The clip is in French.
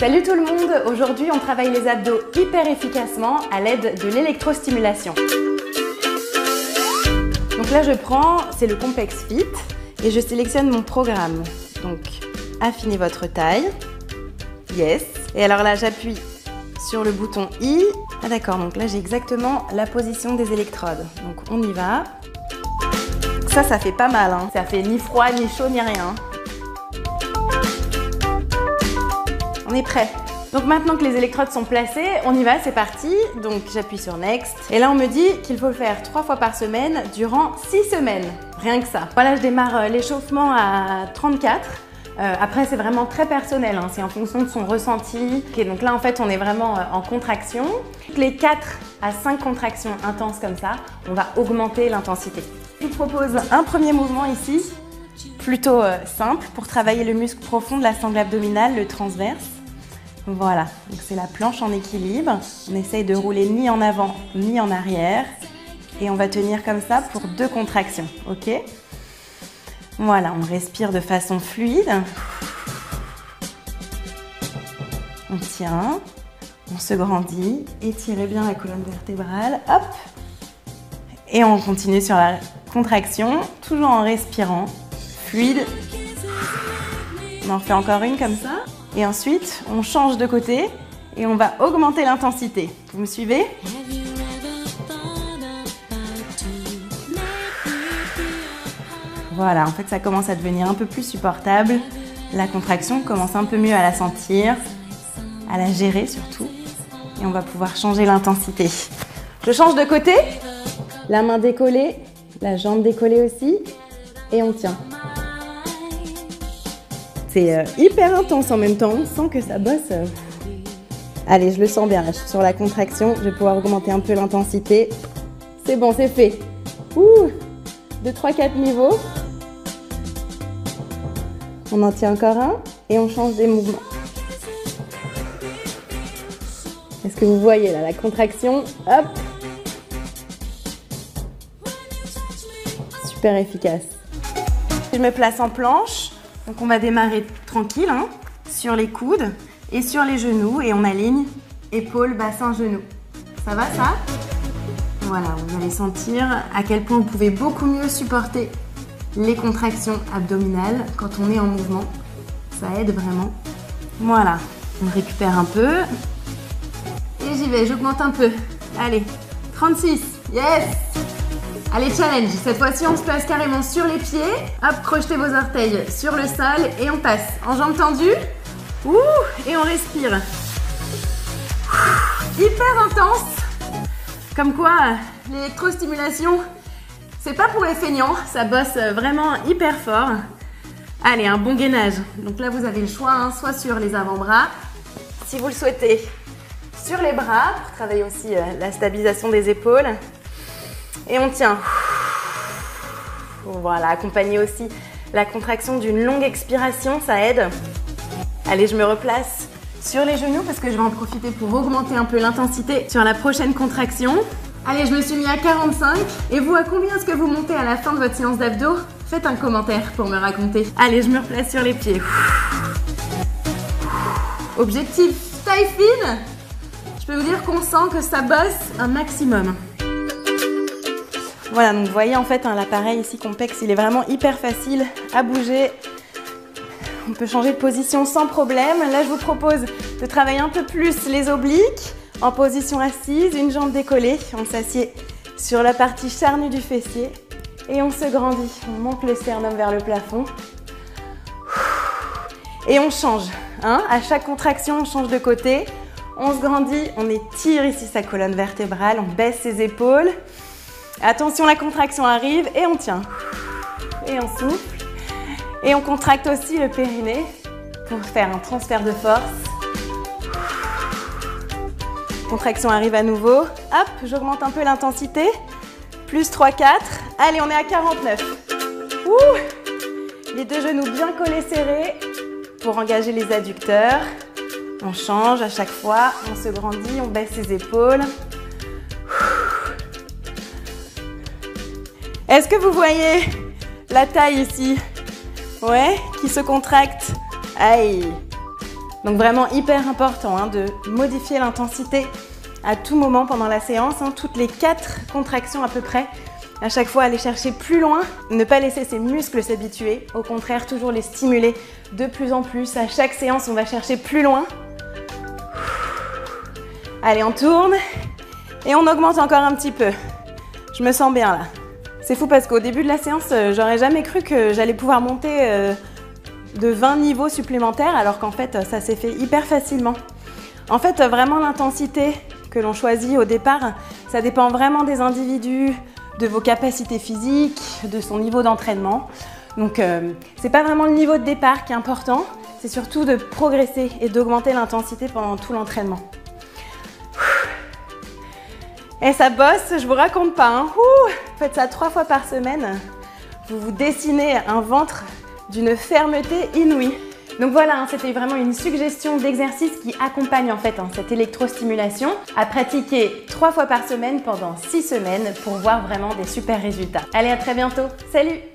Salut tout le monde! Aujourd'hui, on travaille les abdos hyper efficacement à l'aide de l'électrostimulation. Donc là, je prends, c'est le Complex Fit et je sélectionne mon programme. Donc, affinez votre taille. Yes. Et alors là, j'appuie sur le bouton I. Ah d'accord, donc là, j'ai exactement la position des électrodes. Donc, on y va. Ça fait pas mal, hein. Ça fait ni froid, ni chaud, ni rien. On est prêt. Donc maintenant que les électrodes sont placées, on y va, c'est parti. Donc j'appuie sur Next. Et là on me dit qu'il faut le faire 3 fois par semaine durant 6 semaines. Rien que ça. Voilà, je démarre l'échauffement à 34. Après c'est vraiment très personnel, hein. C'est en fonction de son ressenti. Okay, donc là en fait on est vraiment en contraction. Les 4 à 5 contractions intenses comme ça, on va augmenter l'intensité. Je vous propose un premier mouvement ici, plutôt simple pour travailler le muscle profond de la sangle abdominale, le transverse. Voilà, donc c'est la planche en équilibre. On essaye de rouler ni en avant ni en arrière. Et on va tenir comme ça pour 2 contractions, ok? Voilà, on respire de façon fluide. On tient, on se grandit, étirez bien la colonne vertébrale, hop! Et on continue sur la contraction, toujours en respirant, fluide. On en refait encore une comme ça. Et ensuite, on change de côté et on va augmenter l'intensité. Vous me suivez? Voilà, en fait, ça commence à devenir un peu plus supportable. La contraction commence un peu mieux à la sentir, à la gérer surtout. Et on va pouvoir changer l'intensité. Je change de côté. La main décollée, la jambe décollée aussi. Et on tient. C'est hyper intense en même temps, on sent que ça bosse. Allez, je le sens bien, là, je suis sur la contraction, je vais pouvoir augmenter un peu l'intensité. C'est bon, c'est fait. Ouh, 2, 3, 4 niveaux. On en tient encore un et on change des mouvements. Est-ce que vous voyez là, la contraction? Hop. Super efficace. Je me place en planche. Donc on va démarrer tranquille, hein, sur les coudes et sur les genoux et on aligne épaules, bassin, genoux. Ça va ça? Voilà, vous allez sentir à quel point vous pouvez beaucoup mieux supporter les contractions abdominales quand on est en mouvement. Ça aide vraiment. Voilà, on récupère un peu. Et j'y vais, j'augmente un peu. Allez, 36, yes! Allez, challenge. Cette fois-ci, on se place carrément sur les pieds. Hop, crochetez vos orteils sur le sol et on passe en jambes tendues. Ouh, et on respire. Hyper intense. Comme quoi, l'électrostimulation, c'est pas pour les feignants. Ça bosse vraiment hyper fort. Allez, un bon gainage. Donc là, vous avez le choix, hein, soit sur les avant-bras, si vous le souhaitez, sur les bras, pour travailler aussi la stabilisation des épaules. Et on tient. Voilà, accompagner aussi la contraction d'une longue expiration, ça aide. Allez, je me replace sur les genoux parce que je vais en profiter pour augmenter un peu l'intensité sur la prochaine contraction. Allez, je me suis mis à 45. Et vous, à combien est-ce que vous montez à la fin de votre séance d'abdos? Faites un commentaire pour me raconter. Allez, je me replace sur les pieds. Objectif taille fine. Je peux vous dire qu'on sent que ça bosse un maximum. Voilà, donc vous voyez en fait hein, l'appareil ici Complex, il est vraiment hyper facile à bouger. On peut changer de position sans problème. Là, je vous propose de travailler un peu plus les obliques en position assise, une jambe décollée. On s'assied sur la partie charnue du fessier et on se grandit. On monte le sternum vers le plafond et on change. Hein. À chaque contraction, on change de côté. On se grandit, on étire ici sa colonne vertébrale, on baisse ses épaules. Attention, la contraction arrive et on tient. Et on souffle. Et on contracte aussi le périnée pour faire un transfert de force. Contraction arrive à nouveau. Hop, j'augmente un peu l'intensité. Plus 3, 4. Allez, on est à 49. Ouh, les 2 genoux bien collés serrés pour engager les adducteurs. On change à chaque fois. On se grandit, on baisse ses épaules. Est-ce que vous voyez la taille ici? Ouais, qui se contracte. Aïe. Donc vraiment hyper important hein, de modifier l'intensité à tout moment pendant la séance, hein, toutes les 4 contractions à peu près. À chaque fois, aller chercher plus loin, ne pas laisser ses muscles s'habituer, au contraire, toujours les stimuler de plus en plus. À chaque séance, on va chercher plus loin. Allez, on tourne et on augmente encore un petit peu. Je me sens bien là. C'est fou parce qu'au début de la séance, j'aurais jamais cru que j'allais pouvoir monter de 20 niveaux supplémentaires alors qu'en fait, ça s'est fait hyper facilement. En fait, vraiment l'intensité que l'on choisit au départ, ça dépend vraiment des individus, de vos capacités physiques, de son niveau d'entraînement. Donc, c'est pas vraiment le niveau de départ qui est important, c'est surtout de progresser et d'augmenter l'intensité pendant tout l'entraînement. Et ça bosse, je vous raconte pas. Hein. Faites ça 3 fois par semaine. Vous vous dessinez un ventre d'une fermeté inouïe. Donc voilà, hein, c'était vraiment une suggestion d'exercice qui accompagne en fait cette électrostimulation à pratiquer 3 fois par semaine pendant 6 semaines pour voir vraiment des super résultats. Allez, à très bientôt. Salut!